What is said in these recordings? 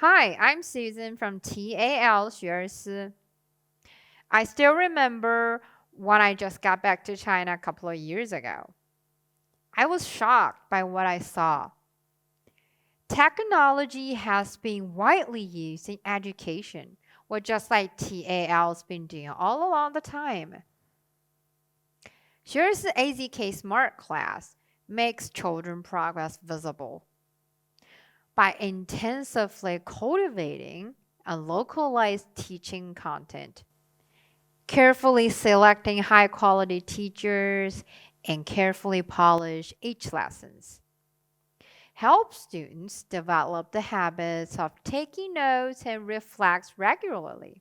Hi, I'm Susan from TAL 学而思. I still remember when I just got back to China a couple of years ago. I was shocked by what I saw. Technology has been widely used in education, well, just like TAL's been doing all along the time. 学而思 AZK Smart Class makes children progress visible by intensively cultivating a localized teaching content, carefully selecting high-quality teachers, and carefully polish each lessons. Help students develop the habits of taking notes and reflect regularly,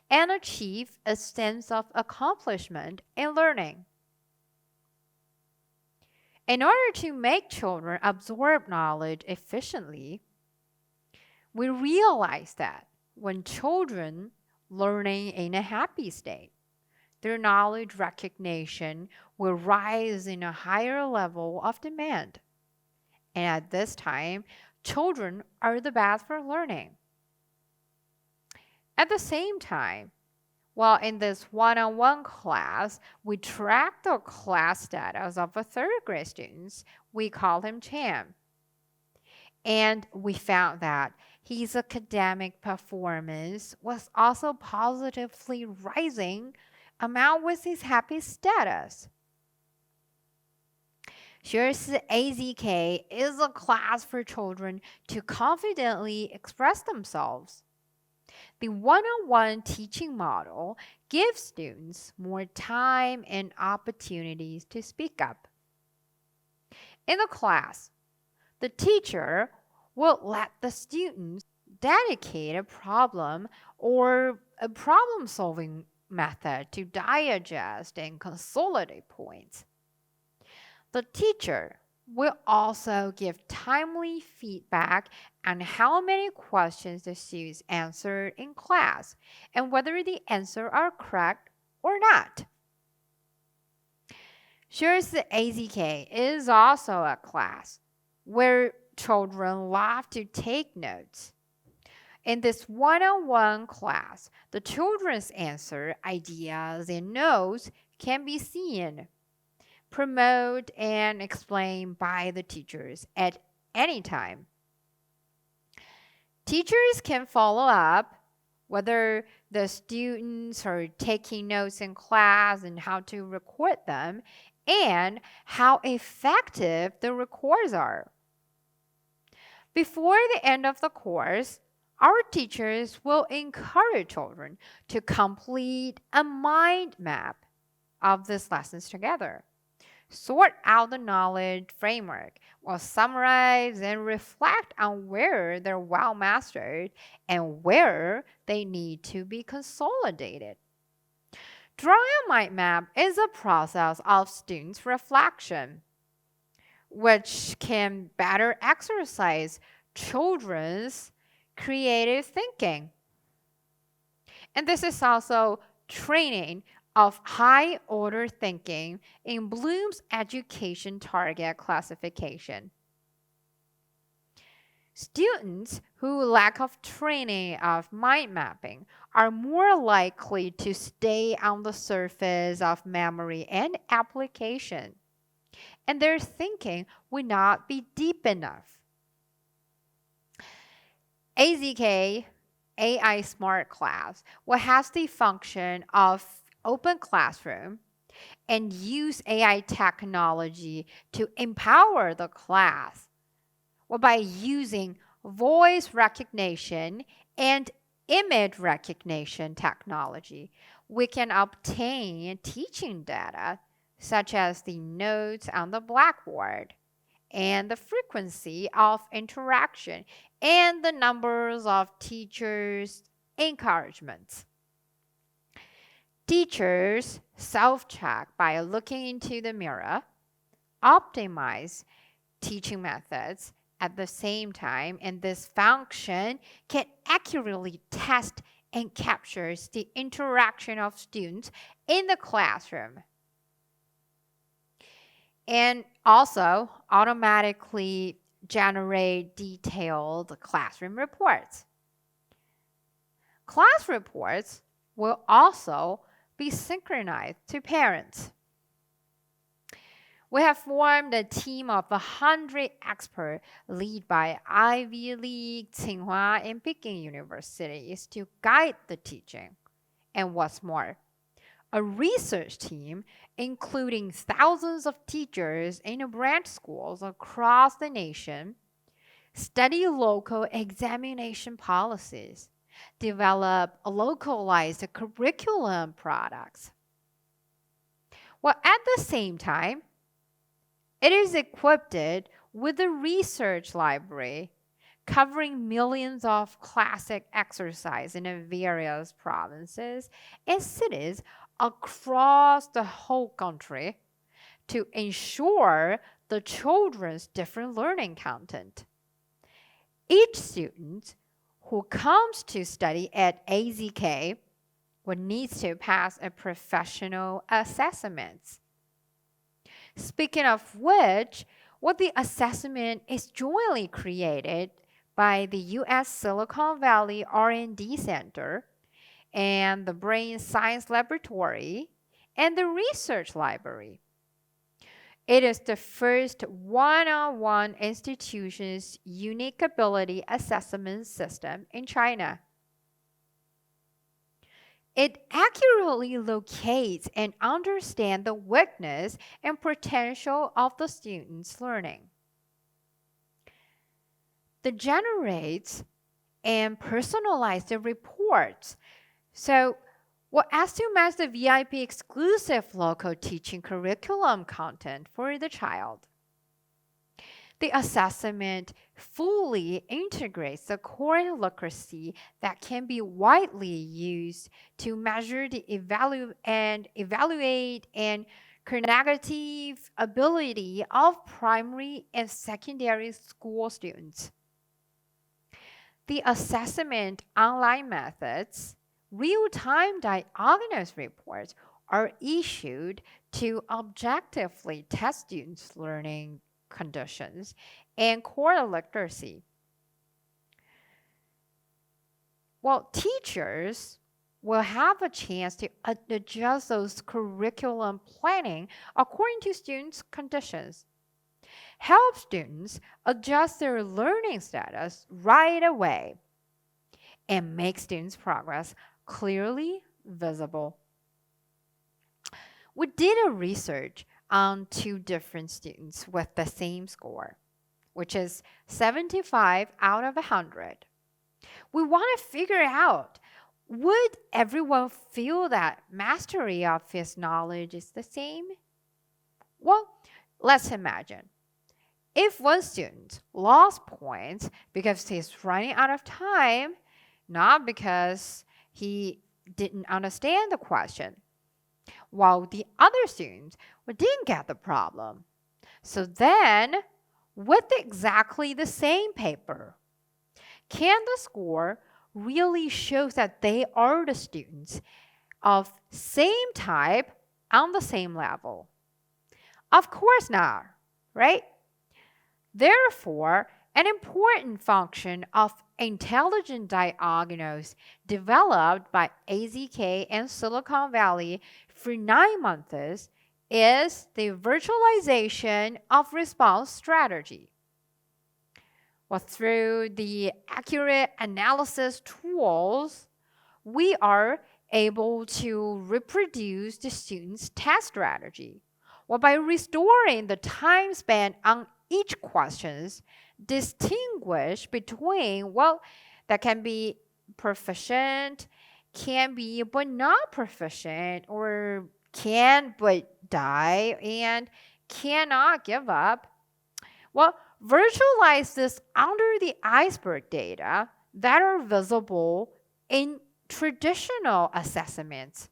and achieve a sense of accomplishment in learning. In order to make children absorb knowledge efficiently, we realize that when children learning in a happy state, their knowledge recognition will rise in a higher level of demand. And at this time, children are the best for learning. At the same time, while in this one-on-one class, we track the class status of a third grade students. We call him Chan. And we found that his academic performance was also positively rising along with his happy status. 学而思 AZK is a class for children to confidently express themselves. The one-on-one teaching model gives students more time and opportunities to speak up. In the class, the teacher will let the students dedicate a problem or a problem-solving method to digest and consolidate points. The teacher will also give timely feedback on how many questions the students answered in class and whether the answers are correct or not. 学而思 AZK is also a class where children love to take notes. In this one-on-one class, the children's answer, ideas, and notes can be seen, promoted, and explained by the teachers at any time. Teachers can follow up whether the students are taking notes in class and how to record them, and how effective the records are. Before the end of the course, our teachers will encourage children to complete a mind map of these lessons together. Sort out the knowledge framework, will summarize and reflect on where they're well mastered and where they need to be consolidated. Drawing a mind map is a process of students' reflection, which can better exercise children's creative thinking. And this is also training of high-order thinking in Bloom's education target classification. Students who lack of training of mind mapping are more likely to stay on the surface of memory and application, and their thinking will not be deep enough. AZK AI Smart Class will have the function of open classroom and use AI technology to empower the class, by using voice recognition and image recognition technology. We can obtain teaching data such as the notes on the blackboard and the frequency of interaction and the numbers of teachers' encouragements. Teachers self-check by looking into the mirror, optimize teaching methods at the same time, and this function can accurately test and captures the interaction of students in the classroom. And also automatically generate detailed classroom reports. Class reports will also be synchronized to parents. We have formed a team of 100 experts led by Ivy League, Tsinghua, and Peking universities to guide the teaching. And what's more, a research team, including thousands of teachers in branch schools across the nation, study local examination policies, develop localized curriculum products. While at the same time, it is equipped with a research library covering millions of classic exercises in various provinces and cities across the whole country to ensure the children's different learning content. Each student who comes to study at AZK will need to pass a professional assessment. Speaking of which, the assessment is jointly created by the U.S. Silicon Valley R&D Center and the Brain Science Laboratory and the Research Library. It is the first one-on-one institution's unique ability assessment system in China. It accurately locates and understands the weakness and potential of the student's learning. It generates and personalizes the reports. So, as to match the VIP exclusive local teaching curriculum content for the child. The assessment fully integrates the core literacy that can be widely used to measure the evaluate and cognitive ability of primary and secondary school students. The assessment online methods, real-time diagnosis reports are issued to objectively test students' learning conditions and core literacy. Teachers will have a chance to adjust those curriculum planning according to students' conditions. Help students adjust their learning status right away and make students' progress clearly visible. We did a research on 2 different students with the same score, which is 75 out of 100. We want to figure out, would everyone feel that mastery of his knowledge is the same? Let's imagine. If one student lost points because he's running out of time, not because he didn't understand the question, while the other students didn't get the problem. So then, with exactly the same paper, can the score really show that they are the students of same type on the same level? Of course not, right? Therefore, an important function of intelligent diagnosis developed by AZK and Silicon Valley for 9 months is the virtualization of response strategy. Through the accurate analysis tools, we are able to reproduce the student's test strategy, by restoring the time spent on each questions, distinguish between, that can be proficient, can be but not proficient, or can but die, and cannot give up. Virtualize this under the iceberg data that are visible in traditional assessments.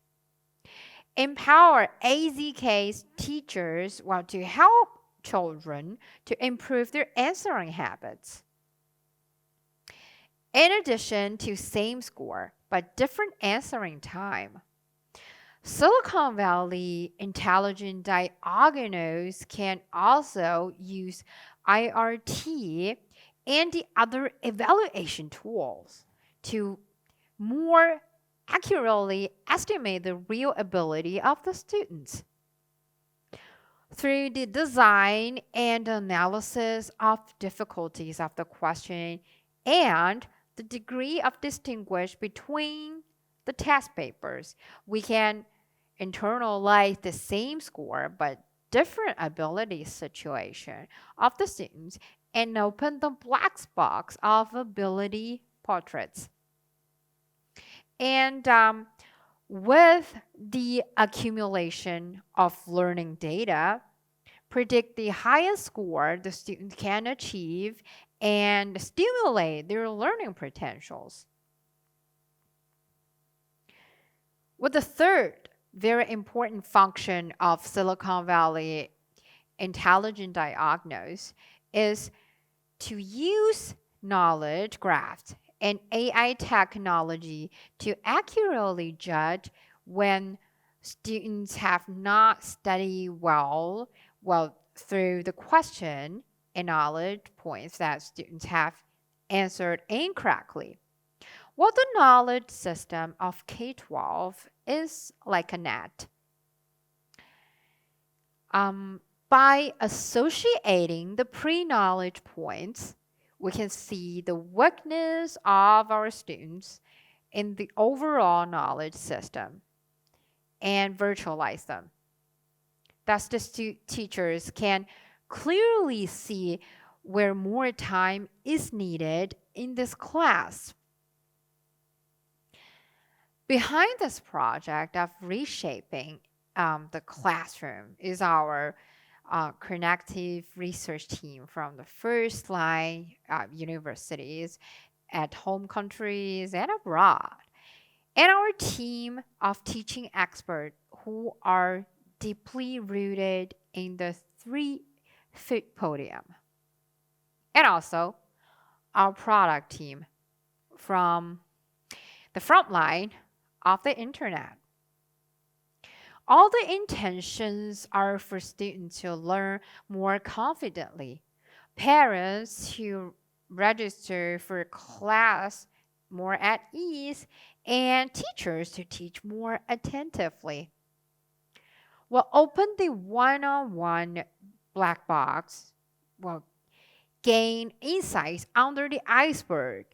Empower AZK's teachers to help children to improve their answering habits. In addition to same score but different answering time, Silicon Valley intelligent diagnosis can also use IRT, and the other evaluation tools to more accurately estimate the real ability of the students. Through the design and analysis of difficulties of the question and the degree of distinguish between the test papers, we can internalize the same score but different ability situation of the students and open the black box of ability portraits. And with the accumulation of learning data, predict the highest score the student can achieve and stimulate their learning potentials. With the third very important function of Silicon Valley intelligent diagnosis is to use knowledge graphs and AI technology to accurately judge when students have not studied well through the question and knowledge points that students have answered incorrectly. Well, the knowledge system of K-12 is like a net. By associating the pre-knowledge points, we can see the weakness of our students in the overall knowledge system and virtualize them. Thus, the teachers can clearly see where more time is needed in this class. Behind this project of reshaping the classroom is our connective research team from the first line universities at home countries and abroad, and our team of teaching experts who are deeply rooted in the 3-foot podium, and also our product team from the front line of the internet. All the intentions are for students to learn more confidently, parents to register for class more at ease, and teachers to teach more attentively. We'll open the one-on-one black box, will gain insights under the iceberg,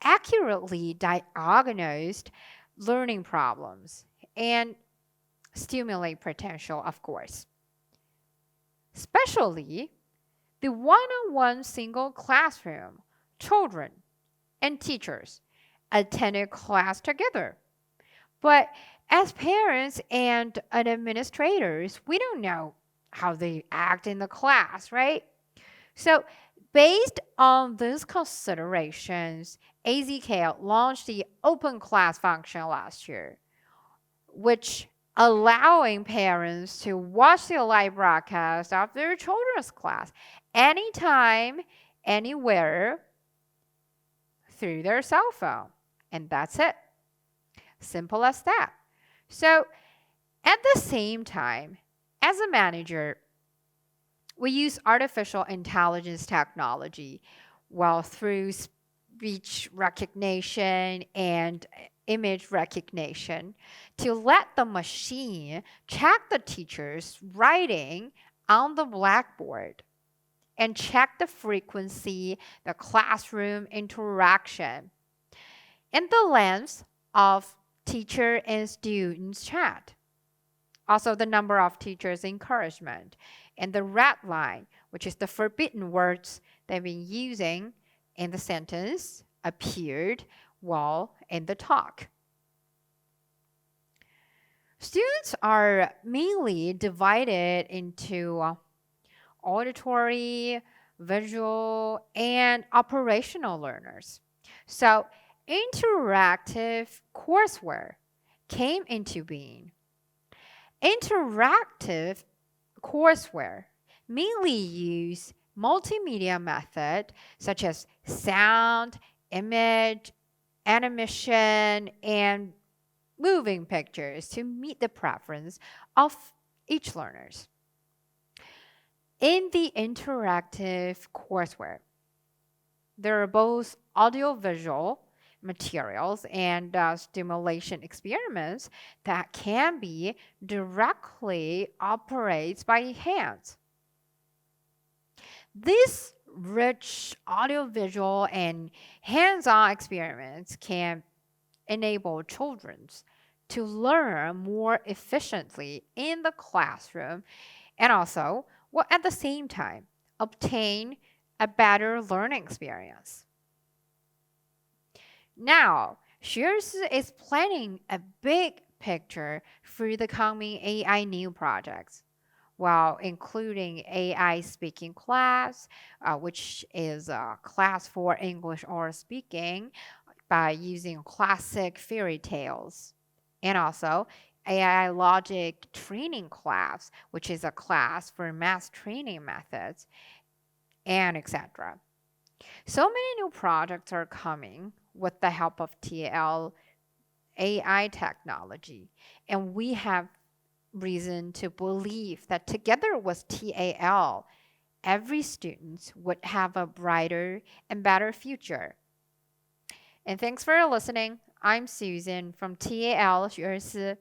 accurately diagnosed learning problems, and stimulate potential, of course. Especially the one-on-one single classroom, children and teachers attended class together. But as parents and administrators, we don't know how they act in the class, right? So based on these considerations, AZK launched the open class function last year, which allowing parents to watch the live broadcast of their children's class anytime, anywhere through their cell phone. And that's it. Simple as that. So at the same time, as a manager, we use artificial intelligence technology through speech recognition and image recognition to let the machine check the teacher's writing on the blackboard and check the frequency, the classroom interaction, and the length of teacher and students chat. Also, the number of teachers' encouragement, and the red line, which is the forbidden words they've been using in the sentence, appeared while in the talk. Students are mainly divided into auditory, visual, and operational learners. So, interactive courseware came into being. Interactive courseware mainly use multimedia method such as sound, image, animation, and moving pictures to meet the preference of each learners. In the interactive courseware, there are both audiovisual materials and stimulation experiments that can be directly operated by hands. These rich audiovisual and hands-on experiments can enable children to learn more efficiently in the classroom and also, well, at the same time, obtain a better learning experience. Now, Shears is planning a big picture for the coming AI new projects, while including AI speaking class, which is a class for English or speaking by using classic fairy tales, and also AI logic training class, which is a class for math training methods, and etc. So many new projects are coming with the help of TAL AI technology, and we have reason to believe that together with TAL, every student would have a brighter and better future. And thanks for listening. I'm Susan from TAL 学而思